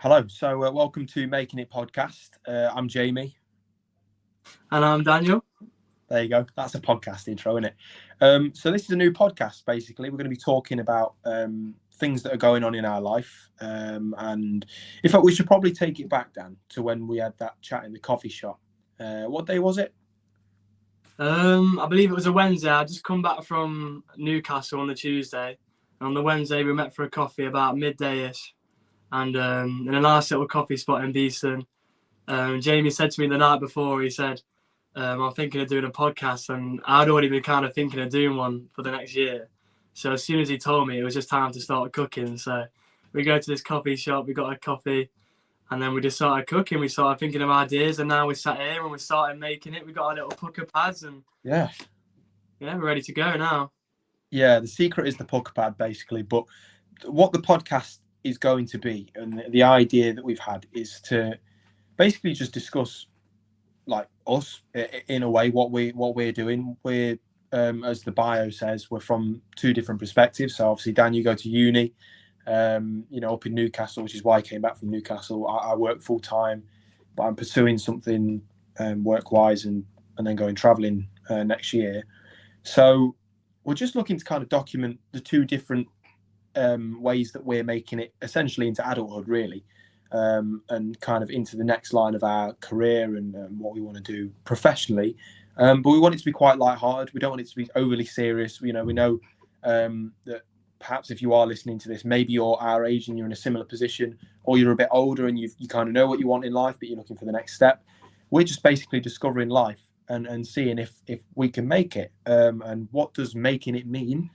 Hello. So welcome to Making It podcast. I'm Jamie. And I'm Daniel. There you go. That's a podcast intro, isn't it? So this is a new podcast. Basically, we're going to be talking about things that are going on in our life. And in fact, we should probably take it back, Dan, to when we had that chat in the coffee shop. What day was it? I believe it was a Wednesday. I just come back from Newcastle on the Tuesday. And on the Wednesday, we met for a coffee about midday-ish. And in a nice little coffee spot in Beeston. Jamie said to me the night before, he said, I'm thinking of doing a podcast. And I'd already been kind of thinking of doing one for the next year. So as soon as he told me, it was just time to start cooking. So we go to this coffee shop, we got a coffee. And then we just started cooking. We started thinking of ideas, and now we sat here and we started making it. We got our little pucker pads, and yeah, we're ready to go now. Yeah, the secret is the pucker pad, basically. But what the podcast is going to be, and the idea that we've had, is to basically just discuss, like, us in a way, what we're doing. We're as the bio says, we're from two different perspectives. So obviously, Dan, you go to uni. Up in Newcastle, which is why I came back from Newcastle. I work full time, but I'm pursuing something work-wise and then going travelling next year. So we're just looking to kind of document the two different ways that we're making it essentially into adulthood, really, and kind of into the next line of our career and what we want to do professionally. But we want it to be quite lighthearted. We don't want it to be overly serious. We know that perhaps if you are listening to this, maybe you're our age and you're in a similar position, or you're a bit older and you kind of know what you want in life, but you're looking for the next step. We're just basically discovering life and seeing if we can make it. And what does making it mean?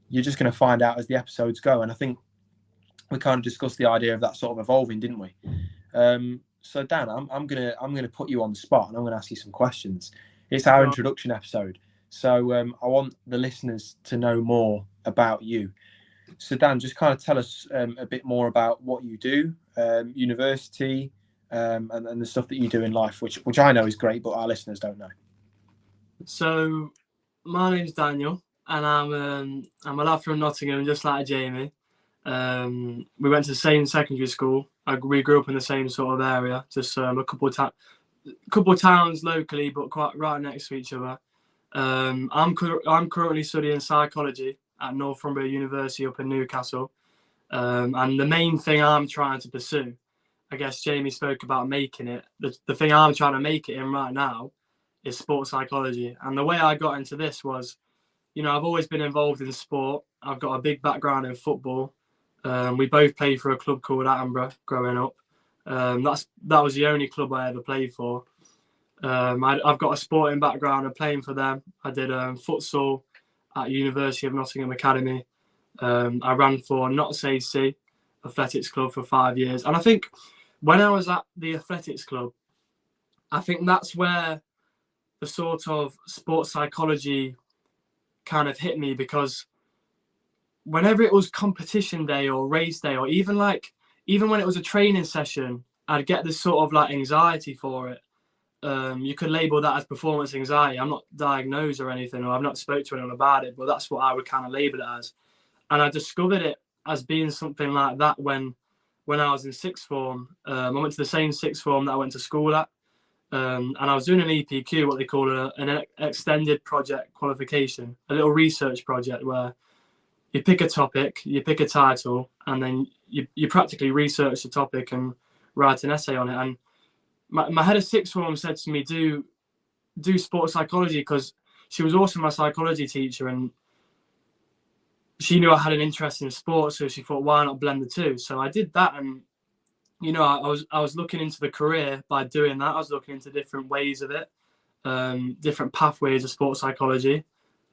You're just going to find out as the episodes go. And I think we kind of discussed the idea of that sort of evolving, didn't we? So Dan, I'm gonna put you on the spot and I'm going to ask you some questions. It's our introduction episode. So I want the listeners to know more about you. So Dan, just kind of tell us a bit more about what you do, university, and the stuff that you do in life, which I know is great, but our listeners don't know. So my name's Daniel, and I'm a lad from Nottingham, just like Jamie. We went to the same secondary school. We grew up in the same sort of area, just a couple of towns locally, but quite right next to each other. I'm currently studying psychology at Northumbria University up in Newcastle. And the main thing I'm trying to pursue, I guess Jamie spoke about making it. The thing I'm trying to make it in right now is sports psychology. And the way I got into this was, I've always been involved in sport. I've got a big background in football. We both played for a club called Attenborough growing up. That was the only club I ever played for. I've got a sporting background of playing for them. I did futsal at University of Nottingham Academy. I ran for Notts AC Athletics Club for 5 years. And I think when I was at the Athletics Club, I think that's where the sort of sports psychology kind of hit me, because whenever it was competition day or race day, or even when it was a training session, I'd get this sort of like anxiety for it. You could label that as performance anxiety. I'm not diagnosed or anything, or I've not spoke to anyone about it, but that's what I would kind of label it as. And I discovered it as being something like that when I was in sixth form. I went to the same sixth form that I went to school at. And I was doing an EPQ, what they call an extended project qualification, a little research project where you pick a topic, you pick a title, and then you practically research the topic and write an essay on it. And my head of sixth form said to me, do sports psychology, because she was also my psychology teacher and she knew I had an interest in sports, so she thought, why not blend the two? So I did that, and I was looking into the career by doing that. I was looking into different ways of it, different pathways of sports psychology,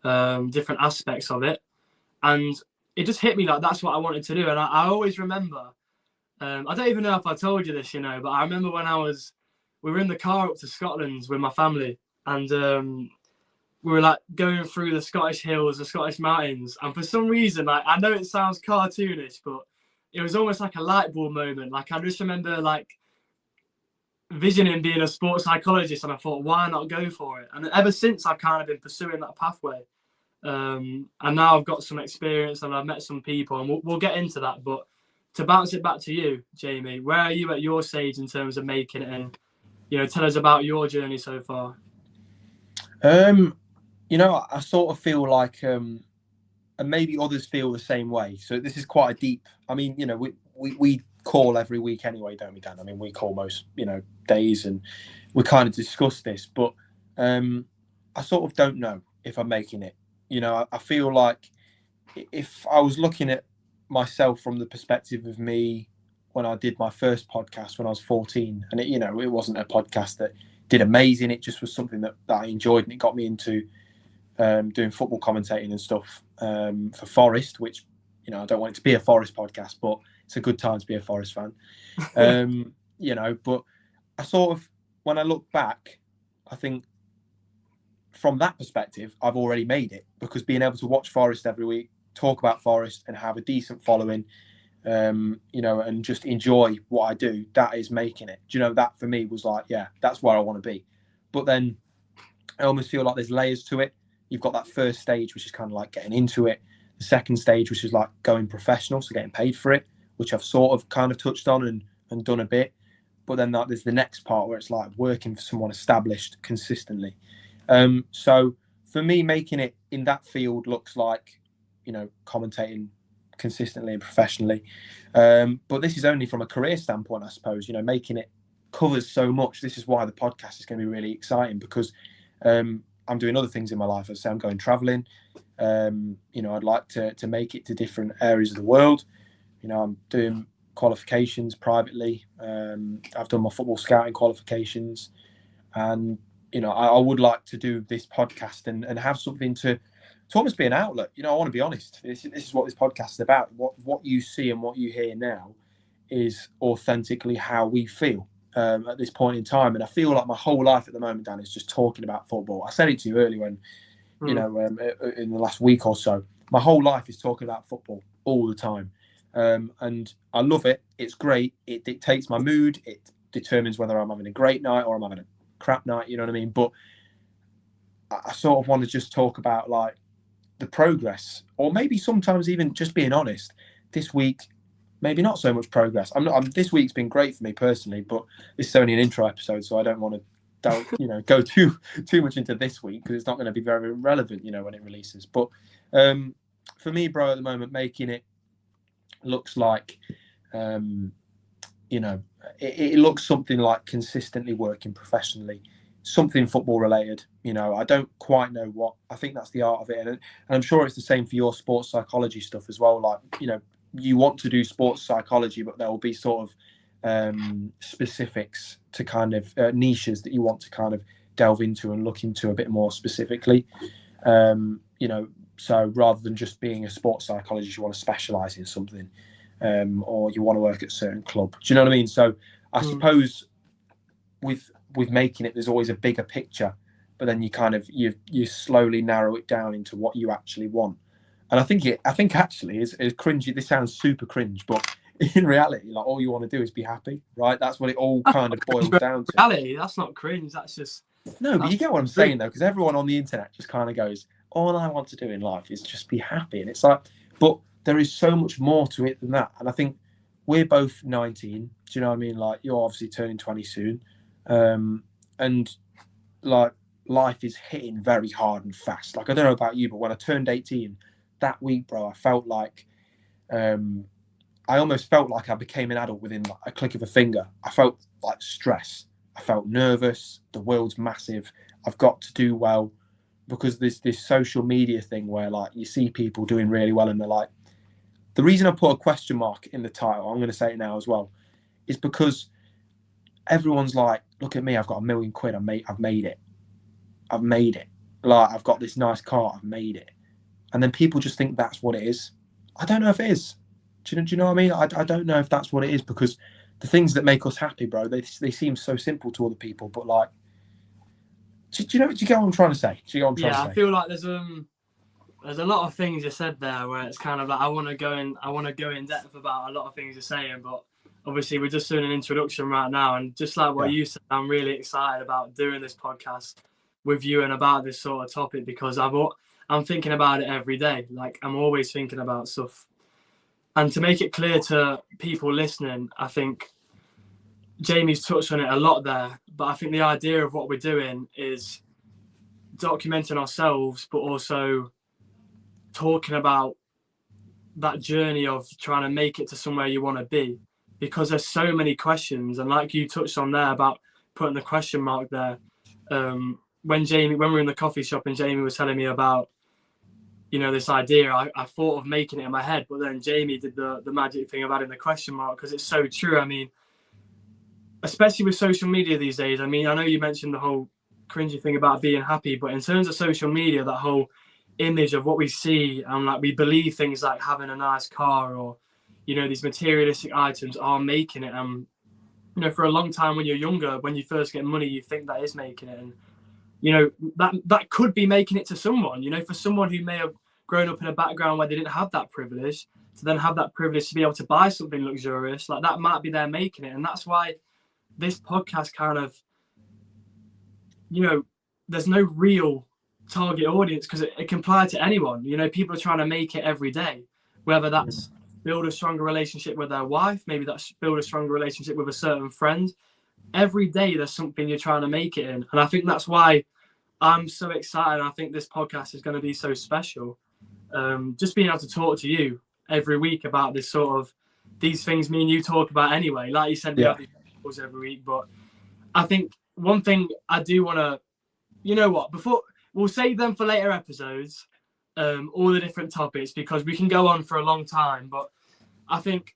different aspects of it, and it just hit me like that's what I wanted to do. And I always remember, I don't even know if I told you this, but I remember when we were in the car up to Scotland with my family, and we were like going through the Scottish hills, the Scottish mountains, and for some reason, like, I know it sounds cartoonish, but it was almost like a light bulb moment. Like, I just remember like visioning being a sports psychologist, and I thought, why not go for it? And ever since, I've kind of been pursuing that pathway. And now I've got some experience and I've met some people, and we'll get into that. But to bounce it back to you, Jamie, where are you at your stage in terms of making it, and tell us about your journey so far. I sort of feel like, and maybe others feel the same way. So this is quite a deep. I mean, we call every week anyway, don't we, Dan? I mean, we call most days, and we kind of discuss this. But I sort of don't know if I'm making it. I feel like if I was looking at myself from the perspective of me when I did my first podcast when I was 14, and it wasn't a podcast that did amazing. It just was something that I enjoyed, and it got me into doing football commentating and stuff for Forest, which I don't want it to be a Forest podcast, but it's a good time to be a Forest fan. But I sort of, when I look back, I think from that perspective, I've already made it, because being able to watch Forest every week, talk about Forest, and have a decent following, and just enjoy what I do, that is making it. That for me was like, yeah, that's where I want to be. But then I almost feel like there's layers to it. You've got that first stage, which is kind of like getting into it. The second stage, which is like going professional, so getting paid for it, which I've sort of kind of touched on and done a bit. But then there's the next part where it's like working for someone established consistently. So for me, making it in that field looks like, commentating consistently and professionally. But this is only from a career standpoint, I suppose. Making it covers so much. This is why the podcast is going to be really exciting, because I'm doing other things in my life. As I say, I'm going traveling. I'd like to make it to different areas of the world. I'm doing qualifications privately. I've done my football scouting qualifications, and I would like to do this podcast and have something to almost be an outlet. I want to be honest. This is what this podcast is about. What you see and what you hear now is authentically how we feel at this point in time. And I feel like my whole life at the moment, Dan, is just talking about football. I said it to you earlier when, in the last week or so, my whole life is talking about football all the time. And I love it. It's great. It dictates my mood. It determines whether I'm having a great night or I'm having a crap night. You know what I mean? But I sort of want to just talk about like the progress, or maybe sometimes even just being honest. This week, maybe not so much progress. This week's been great for me personally, but this is only an intro episode, so I don't want to go too much into this week, because it's not going to be very relevant, when it releases. But for me, bro, at the moment, making it looks like, it looks something like consistently working professionally, something football related. I don't quite know what. I think that's the art of it, and I'm sure it's the same for your sports psychology stuff as well. Like, you want to do sports psychology, but there will be sort of specifics to kind of niches that you want to kind of delve into and look into a bit more specifically. So rather than just being a sports psychologist, you want to specialize in something, or you want to work at a certain club. Do you know what I mean? So I suppose with making it, there's always a bigger picture, but then you kind of you slowly narrow it down into what you actually want. And I think actually is cringy. This sounds super cringe, but in reality, like, all you want to do is be happy, right? That's what it all kind of boils down to. Reality, that's not cringe. That's just but you get what I'm saying though, because everyone on the internet just kind of goes, all I want to do in life is just be happy, and it's like, but there is so much more to it than that. And I think we're both 19. Do you know what I mean? Like, you're obviously turning 20 soon, and like, life is hitting very hard and fast. Like, I don't know about you, but when I turned 18 that week, bro, I felt like I almost felt like I became an adult within like a click of a finger. I felt like stress. I felt nervous. The world's massive. I've got to do well, because there's this social media thing where like you see people doing really well, and they're like, the reason I put a question mark in the title, I'm going to say it now as well, is because everyone's like, look at me, I've got £1 million. I've made it. Like, I've got this nice car. I've made it. And then people just think that's what it is. I don't know if it is. Do you know what I mean? I don't know if that's what it is, because the things that make us happy, bro, they seem so simple to other people. But like, do you get what I'm trying to say? I feel like there's a lot of things you said there where it's kind of like I want to go in depth about a lot of things you're saying, but obviously we're just doing an introduction right now, and just like what you said, I'm really excited about doing this podcast with you and about this sort of topic, because I'm thinking about it every day. Like, I'm always thinking about stuff And to make it clear to people listening, I think Jamie's touched on it a lot there, but I think the idea of what we're doing is documenting ourselves, but also talking about that journey of trying to make it to somewhere you want to be, because there's so many questions. And like you touched on there about putting the question mark there, when we were in the coffee shop and Jamie was telling me about, you know, this idea, I thought of making it in my head, but then Jamie did the magic thing of adding the question mark, because it's so true. I mean, especially with social media these days, I mean, I know you mentioned the whole cringy thing about being happy, but in terms of social media, that whole image of what we see, and like we believe things like having a nice car or, you know, these materialistic items are making it. You know, for a long time when you're younger, when you first get money, you think that is making it, and you know that could be making it to someone. You know, for someone who may have grown up in a background where they didn't have that privilege, to then have that privilege to be able to buy something luxurious, like that might be their making it. And that's why this podcast kind of, you know, there's no real target audience, because it can apply to anyone. You know, people are trying to make it every day, whether that's build a stronger relationship with their wife, maybe that's build a stronger relationship with a certain friend. Every day there's something you're trying to make it in. And I think that's why I'm so excited. I think this podcast is going to be so special. Just being able to talk to you every week about this sort of, these things me and you talk about anyway. Like you said, we have these calls every week, but I think one thing I do want to, you know what, before we'll save them for later episodes, all the different topics, because we can go on for a long time. But I think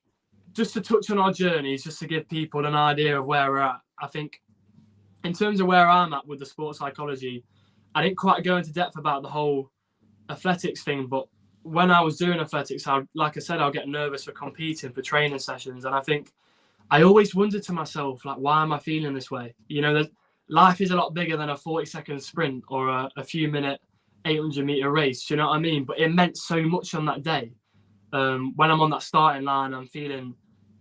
just to touch on our journeys, just to give people an idea of where we're at, I think in terms of where I'm at with the sports psychology, I didn't quite go into depth about the whole athletics thing, but when I was doing athletics, like I said, I'll get nervous for competing, for training sessions. And I think I always wondered to myself, like, why am I feeling this way? You know, life is a lot bigger than a 40-second sprint or a few minute 800-meter race. Do you know what I mean? But it meant so much on that day. When I'm on that starting line, I'm feeling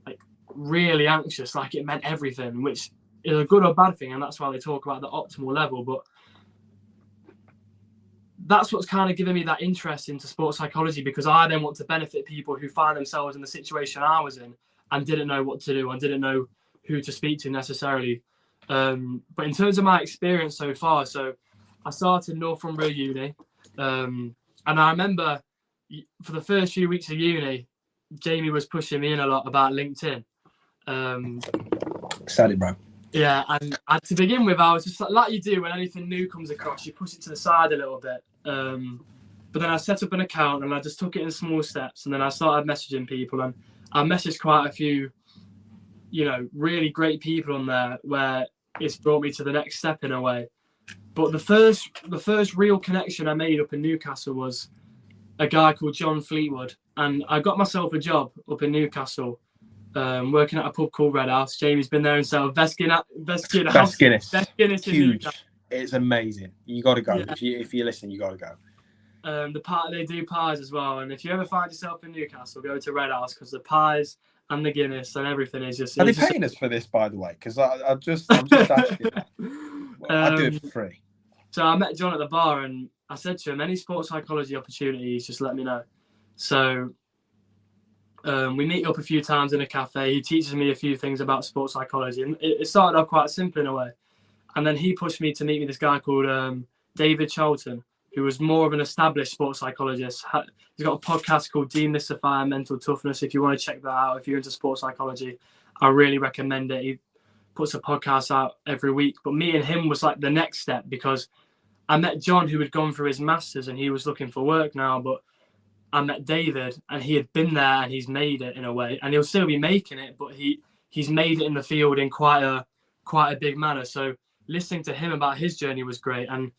like really anxious, like it meant everything, which is a good or bad thing. And that's why they talk about the optimal level. But that's what's kind of given me that interest into sports psychology, because I then want to benefit people who find themselves in the situation I was in and didn't know what to do and didn't know who to speak to necessarily. But in terms of my experience so far, so I started Northumbria Uni, and I remember for the first few weeks of uni, Jamie was pushing me in a lot about LinkedIn. Excited, bro. Yeah, and to begin with, I was just like you do when anything new comes across, you push it to the side a little bit. But then I set up an account and I just took it in small steps, and then I started messaging people, and I messaged quite a few, you know, really great people on there, where it's brought me to the next step in a way. But the first real connection I made up in Newcastle was a guy called John Fleetwood, and I got myself a job up in Newcastle, working at a pub called Red House. Jamie's been there himself. Best Guinness. Huge. It's amazing. You got to go. Yeah. If you listen, you got to go. They do pies as well, and if you ever find yourself in Newcastle, go to Red House, because the pies and the Guinness and everything is just. Are they paying us for this, by the way? Because I'm just asking. I do it for free. So I met John at the bar, and I said to him, any sports psychology opportunities, just let me know. So we meet up a few times in a cafe. He teaches me a few things about sports psychology, and it started off quite simple in a way. And then he pushed me to meet with this guy called David Charlton, who was more of an established sports psychologist. He's got a podcast called Demystifying Mental Toughness. If you want to check that out, if you're into sports psychology, I really recommend it. He puts a podcast out every week. But me and him was like the next step, because I met John, who had gone through his masters and he was looking for work now. But I met David, and he had been there and he's made it in a way, and he'll still be making it, but he's made it in the field in quite a big manner. So listening to him about his journey was great. And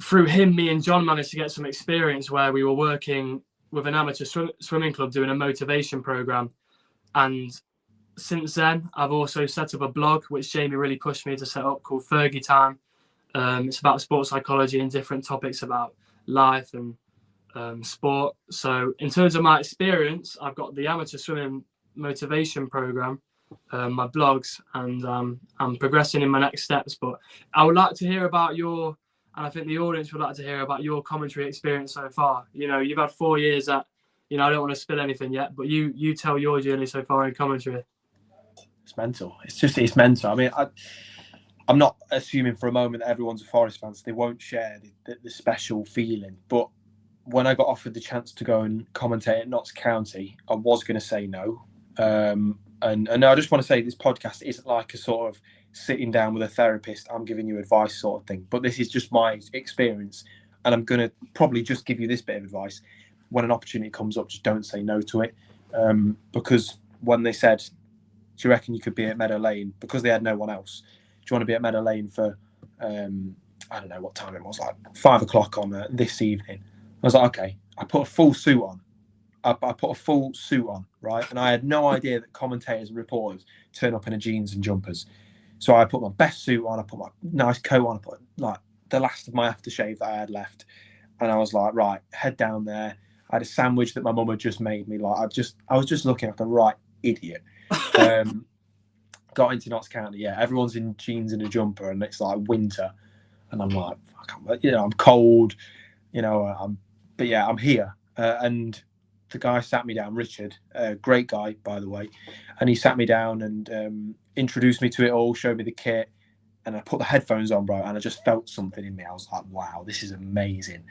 through him, me and John managed to get some experience where we were working with an amateur swimming club doing a motivation program. And since then, I've also set up a blog, which Jamie really pushed me to set up, called Fergie Time. It's about sports psychology and different topics about life and sport. So in terms of my experience, I've got the amateur swimming motivation program, my blogs, and I'm progressing in my next steps. But I would like to hear about and I think the audience would like to hear about your commentary experience so far. You know, you've had 4 years at I don't want to spill anything yet, but you tell your journey so far in commentary. It's mental. It's mental. I mean, I'm not assuming for a moment that everyone's a Forest fan, so they won't share the special feeling. But when I got offered the chance to go and commentate at Notts County, I was going to say no. And I just want to say this podcast isn't like a sort of sitting down with a therapist, I'm giving you advice sort of thing. But this is just my experience. And I'm going to probably just give you this bit of advice. When an opportunity comes up, just don't say no to it. Because when they said, do you reckon you could be at Meadow Lane? Because they had no one else. Do you want to be at Meadow Lane for, I don't know what time it was, like 5 o'clock on this evening? I was like, okay. I put a full suit on. I put a full suit on, right? And I had no idea that commentators and reporters turn up in jeans and jumpers. So I put my best suit on. I put my nice coat on. I put like the last of my aftershave that I had left. And I was like, right, head down there. I had a sandwich that my mum had just made me. Like I was just looking like a right idiot. Got into Notts County. Yeah, everyone's in jeans and a jumper, and it's like winter. And I'm like, I'm cold. But yeah, I'm here. And the guy sat me down, Richard, a great guy, by the way. And he sat me down and introduced me to it all, showed me the kit. And I put the headphones on, bro, and I just felt something in me. I was like, wow, this is amazing.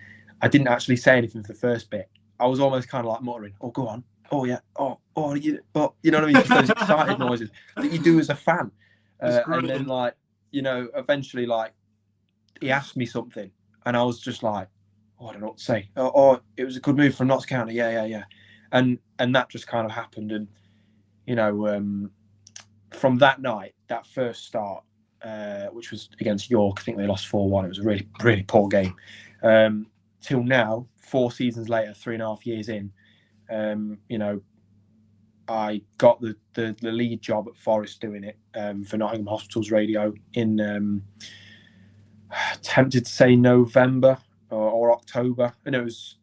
I didn't actually say anything for the first bit. I was almost kind of like muttering, oh, go on. Oh, yeah. You know what I mean? Just those excited noises that you do as a fan. And then, eventually, he asked me something. And I was just like, I don't know what to say. It was a good move from Notts County. Yeah. And that just kind of happened. And, from that night, that first start, which was against York, I think they lost 4-1. It was a really, really poor game. Till now, 4 seasons later, 3.5 years in, I got the lead job at Forest doing it for Nottingham Hospital's radio in, tempted to say November or October. And it was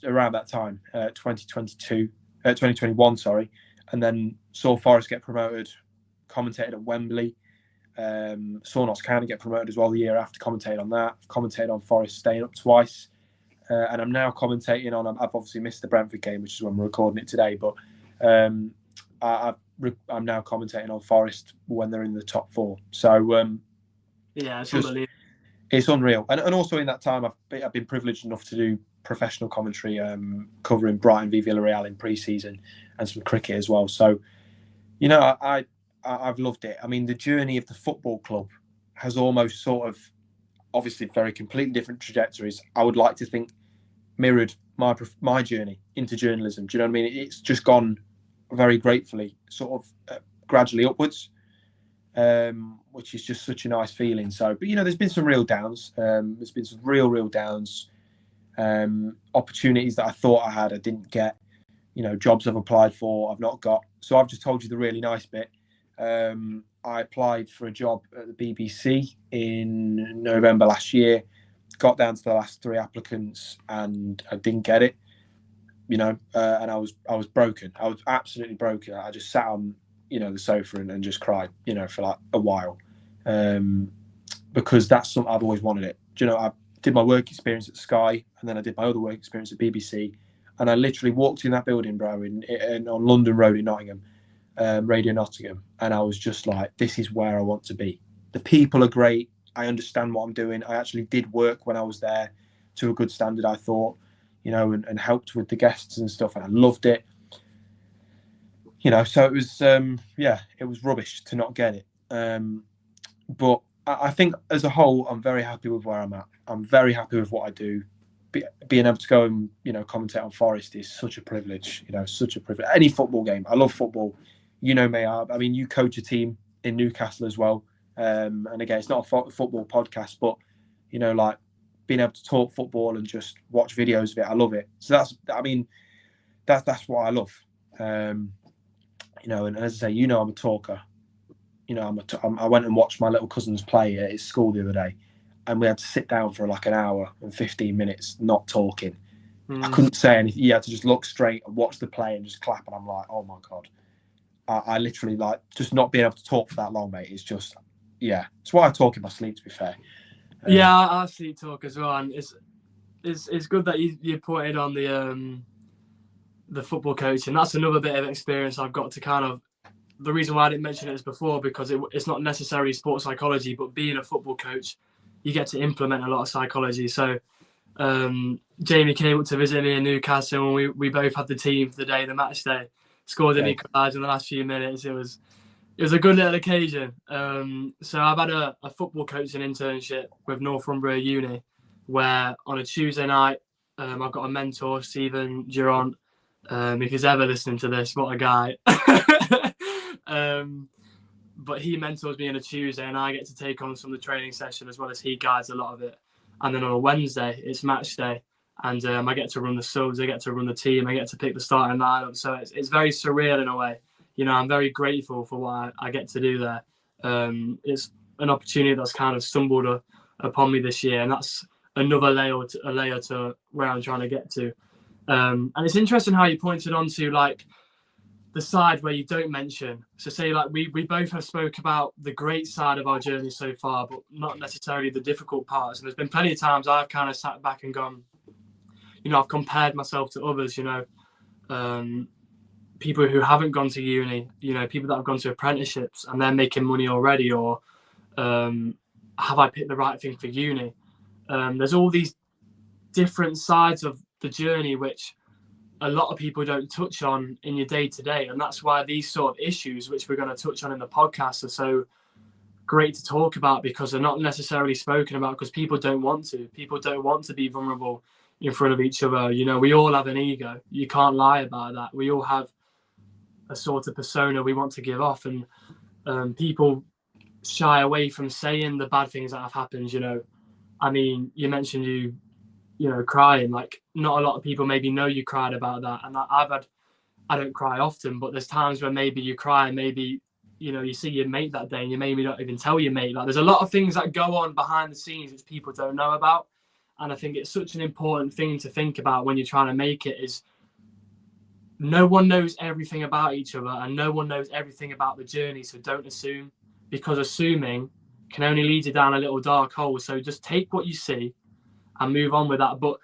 around that time, 2021, sorry. And then saw Forest get promoted, commentated at Wembley. Saw Notts County get promoted as well the year after, commentated on that. Commentated on Forest staying up twice. And I'm now commentating on, I've obviously missed the Brentford game, which is when we're recording it today, but I'm now commentating on Forest when they're in the top 4. So it's unreal. And also in that time, I've been privileged enough to do professional commentary, covering Brighton v Villarreal in pre-season and some cricket as well. So, I've loved it. I mean, the journey of the football club has almost sort of, obviously very completely different trajectories. I would like to think mirrored my journey into journalism. Do you know what I mean? It's just gone very gratefully, sort of gradually upwards, which is just such a nice feeling. So, but there's been some real downs. There's been some real downs. Opportunities that I thought I had, I didn't get. Jobs I've applied for, I've not got. So I've just told you the really nice bit. I applied for a job at the BBC in November last year, got down to the last 3 applicants, and I didn't get it. And I was broken. I was absolutely broken. I just sat on the sofa and just cried for like a while, because that's something I've always wanted. I did my work experience at Sky, and then I did my other work experience at BBC, and I literally walked in that building, bro, on London Road in Nottingham, Radio Nottingham, and I was just like, this is where I want to be. The people are great. I understand what I'm doing. I actually did work when I was there to a good standard, I thought, and helped with the guests and stuff, and I loved it. So it was, it was rubbish to not get it. But I think as a whole, I'm very happy with where I'm at. I'm very happy with what I do. Being able to go and, commentate on Forest is such a privilege, such a privilege. Any football game. I love football. Me, I mean, you coach a team in Newcastle as well. And again, it's not a football podcast, but, being able to talk football and just watch videos of it, I love it. So that's what I love. And as I say, I'm a talker. I went and watched my little cousins play at his school the other day, and we had to sit down for like an hour and 15 minutes not talking. I couldn't say anything. You had to just look straight and watch the play and just clap. And I'm like, oh my God. I literally just not being able to talk for that long, mate. It's just, it's why I talk in my sleep, to be fair. I sleep talk as well, and it's good that you put it on the the football coaching. That's another bit of experience I've got to kind of. The reason why I didn't mention it before, because it's not necessarily sports psychology, but being a football coach, you get to implement a lot of psychology. So Jamie came up to visit me in Newcastle, and we both had the team for the day, the match day. Scored an equaliser in the last few minutes. It was a good little occasion. So I've had a football coaching internship with Northumbria Uni, where on a Tuesday night, I've got a mentor, Stephen Durant. If he's ever listening to this, what a guy. But he mentors me on a Tuesday, and I get to take on some of the training session as well as he guides a lot of it. And then on a Wednesday, it's match day, and I get to run the subs, I get to run the team, I get to pick the starting lineup. So it's very surreal in a way. You know, I'm very grateful for what I get to do there. It's an opportunity that's kind of stumbled upon me this year, and that's another layer to where I'm trying to get to. And it's interesting how you pointed on to like the side where you don't mention. So say like we both have spoke about the great side of our journey so far, but not necessarily the difficult parts. And there's been plenty of times I've kind of sat back and gone, you know, I've compared myself to others, you know, people who haven't gone to uni, you know, people that have gone to apprenticeships and they're making money already, or have I picked the right thing for uni? There's all these different sides of the journey which a lot of people don't touch on in your day-to-day, and that's why these sort of issues, which we're going to touch on in the podcast, are so great to talk about, because they're not necessarily spoken about because people don't want to be vulnerable in front of each other. You know, we all have an ego, you can't lie about that. We all have a sort of persona we want to give off, and people shy away from saying the bad things that have happened. You know, I mean, you mentioned you know, crying. Like, not a lot of people maybe know you cried about that. And I don't cry often, but there's times where maybe you cry, and maybe, you know, you see your mate that day and you maybe don't even tell your mate. Like, there's a lot of things that go on behind the scenes which people don't know about. And I think it's such an important thing to think about when you're trying to make it, is no one knows everything about each other, and no one knows everything about the journey. So don't assume, because assuming can only lead you down a little dark hole. So just take what you see and move on with that. But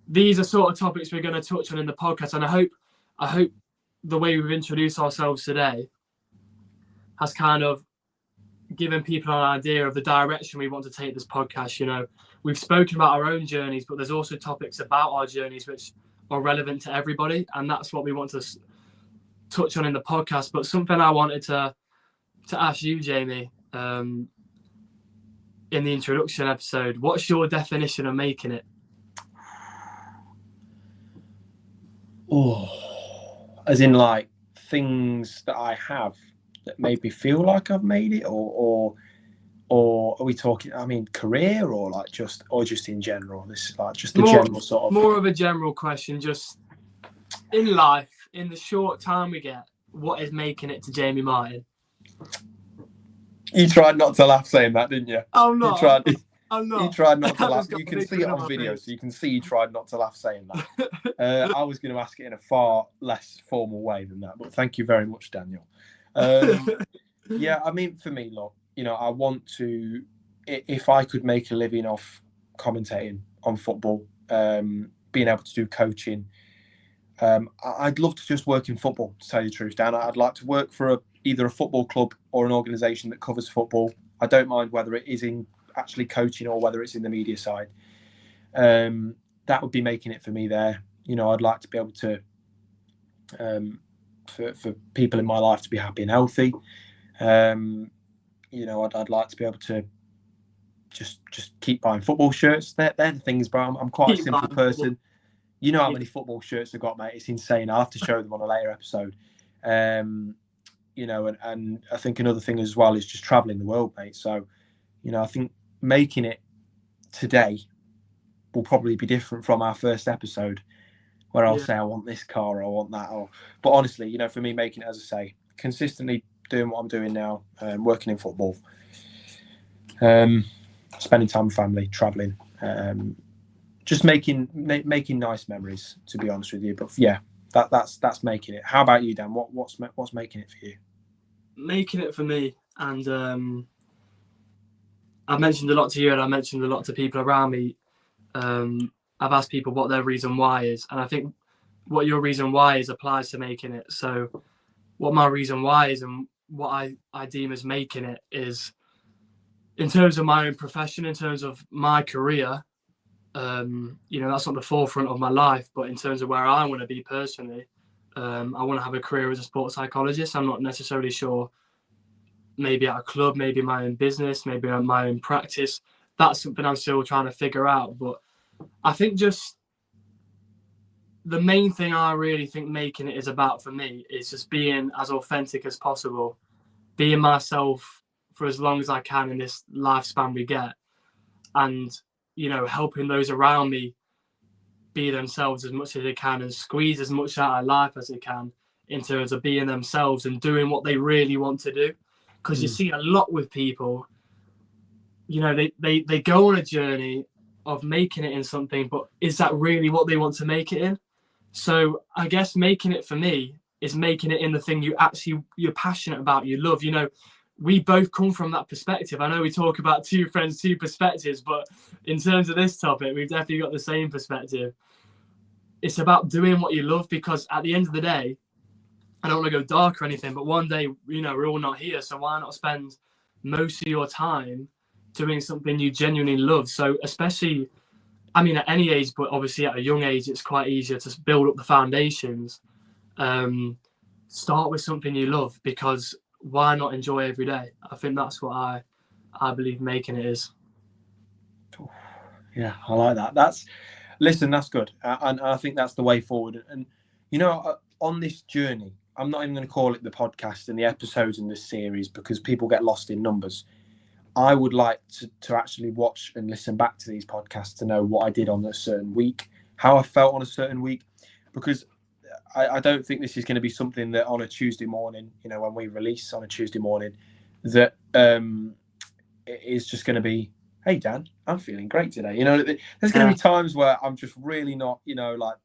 these are sort of topics we're going to touch on in the podcast, and I hope the way we've introduced ourselves today has kind of given people an idea of the direction we want to take this podcast. You know, we've spoken about our own journeys, but there's also topics about our journeys which are relevant to everybody, and that's what we want to touch on in the podcast. But something I wanted to ask you, Jamie, in the introduction episode, what's your definition of making it? Oh, as in like things that I have that made me feel like I've made it, or are we talking, I mean, career, or like just in general? This is like just the general sort of. More of a general question, just in life, in the short time we get, what is making it to Jamie Martin? You tried not to laugh saying that, didn't you? I'm not. I'm not. You tried not to laugh. You can see it on video, so you can see you tried not to laugh saying that. I was going to ask it in a far less formal way than that, but thank you very much, Daniel. Yeah, I mean, for me, look, you know, I want to, if I could make a living off commentating on football, being able to do coaching, I'd love to just work in football, to tell you the truth, Dan. I'd like to work for either a football club or an organisation that covers football. I don't mind whether it is in actually coaching or whether it's in the media side. That would be making it for me there. You know, I'd like to be able to, for people in my life to be happy and healthy. You know, I'd like to be able to just keep buying football shirts. They're the things, bro. I'm quite a simple person. You know how many football shirts I've got, mate. It's insane. I'll have to show them on a later episode. You know, and I think another thing as well is just traveling the world, mate. So, you know, I think making it today will probably be different from our first episode, where I'll say I want this car or I want that. But honestly, you know, for me, making it, as I say, consistently doing what I'm doing now, working in football, spending time with family, traveling, just making nice memories, to be honest with you. But yeah, that's making it. How about you, Dan? What's making it for you? Making it for me, and I've mentioned a lot to you, and I mentioned a lot to people around me. I've asked people what their reason why is, and I think what your reason why is applies to making it. So what my reason why is and what I deem as making it is, in terms of my own profession, in terms of my career, that's not the forefront of my life. But in terms of where I want to be personally, I want to have a career as a sports psychologist. I'm not necessarily sure, maybe at a club, maybe my own business, maybe my own practice. That's something I'm still trying to figure out. But I think just the main thing I really think making it is about for me is just being as authentic as possible, being myself for as long as I can in this lifespan we get, and helping those around me be themselves as much as they can and squeeze as much out of life as they can in terms of being themselves and doing what they really want to do. Because you see a lot with people, they go on a journey of making it in something, but is that really what they want to make it in? So I guess making it for me is making it in the thing you're passionate about, you love. We both come from that perspective. I know we talk about two friends, two perspectives, but in terms of this topic, we've definitely got the same perspective. It's about doing what you love, because at the end of the day, I don't want to go dark or anything, but one day, we're all not here. So why not spend most of your time doing something you genuinely love? So especially, at any age, but obviously at a young age, it's quite easier to build up the foundations. Start with something you love, because why not enjoy every day? I think that's what I believe making it is. Yeah, I like that. That's good. And I think that's the way forward. And, on this journey, I'm not even going to call it the podcast and the episodes in this series, because people get lost in numbers. I would like to actually watch and listen back to these podcasts to know what I did on a certain week, how I felt on a certain week, because I don't think this is going to be something that on a Tuesday morning, when we release on a Tuesday morning, that it is just going to be, hey, Dan, I'm feeling great today. There's going to be times where I'm just really not,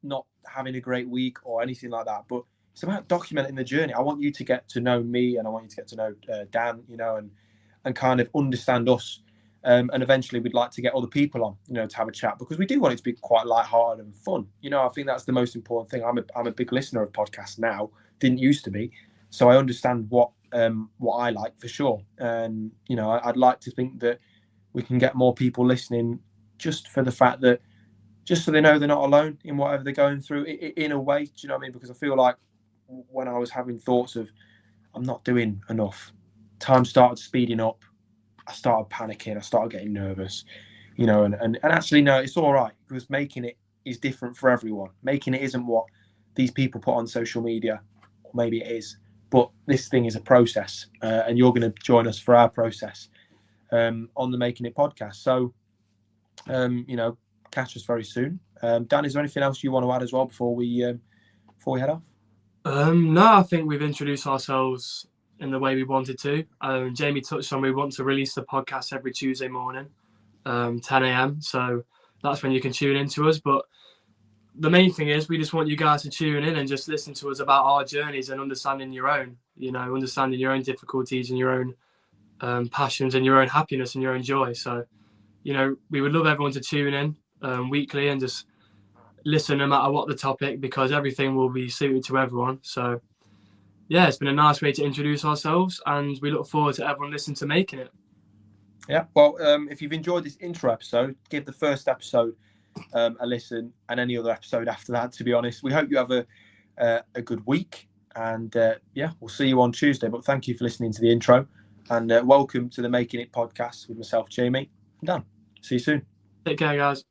not having a great week or anything like that. But it's about documenting the journey. I want you to get to know me, and I want you to get to know Dan, and kind of understand us. And eventually we'd like to get other people on, to have a chat, because we do want it to be quite lighthearted and fun. I think that's the most important thing. I'm a big listener of podcasts now, didn't used to be. So I understand what I like for sure. And, I'd like to think that we can get more people listening, just for the fact that, just so they know they're not alone in whatever they're going through, in a way. Do you know what I mean? Because I feel like when I was having thoughts of, I'm not doing enough, time started speeding up. I started panicking. I started getting nervous, and actually, no, it's all right, because making it is different for everyone. Making it isn't what these people put on social media, or maybe it is, but this thing is a process, and you're going to join us for our process on the Making It podcast. So, catch us very soon. Dan, is there anything else you want to add as well before we head off? No, I think we've introduced ourselves in the way we wanted to. Jamie touched on, we want to release the podcast every Tuesday morning, 10 a.m. So that's when you can tune into us. But the main thing is, we just want you guys to tune in and just listen to us about our journeys and understanding your own, understanding your own difficulties and your own passions and your own happiness and your own joy. So, we would love everyone to tune in weekly and just listen no matter what the topic, because everything will be suited to everyone. So yeah, it's been a nice way to introduce ourselves, and we look forward to everyone listening to Making It. Yeah, well, if you've enjoyed this intro episode, give the first episode a listen, and any other episode after that, to be honest. We hope you have a good week, and we'll see you on Tuesday. But thank you for listening to the intro, and welcome to the Making It podcast with myself, Jamie, and Dan. See you soon. Take care, guys.